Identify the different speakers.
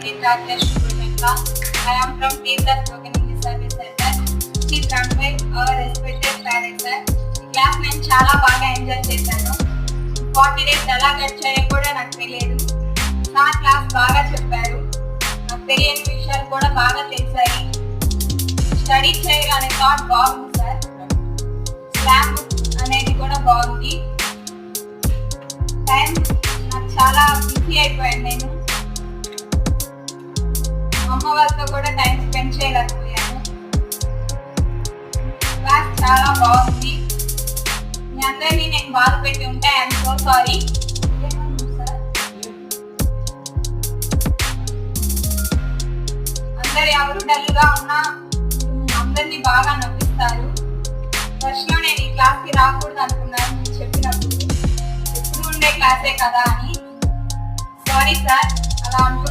Speaker 1: Rajesh Gurmekla. I am from Tirtha Spoken English Service Center. She is run by our respected parents sir. Class నేను చాలా బాగా enjoy చేశాను. 40 days ఎలా గడిచాయో కూడా నాకు తెలియదు. సార్ క్లాస్ బాగా చెప్పారు. నాకు తెలియని విషయాలు కూడా బాగా తెలిసాయి. స్టడీ చేయగానే థాట్ బాగుంది సార్. స్లామ్ అనేది కూడా బాగుంది. టైం నాకు చాలా బిజీ అయిపోయాను. నేను అమ్మ వాళ్ళతో కూడా టైం స్పెండ్ చేయలేకపోయాను. క్లాస్ చాలా బాగుంది. మీ అందరినీ నేను బాధ పెట్టి ఉంటే ఐఎమ్ సో సారీ. అందరు ఎవరు డల్గా ఉన్నా అందరినీ బాగా నవ్విస్తారు. ఫస్ట్లో నేను ఈ క్లాస్కి రాకూడదు అనుకున్నాను మీరు చెప్పినప్పుడు. ఎప్పుడు ఉండే క్లాసే కదా అని. సారీ సార్, అలా అనుకున్నాను.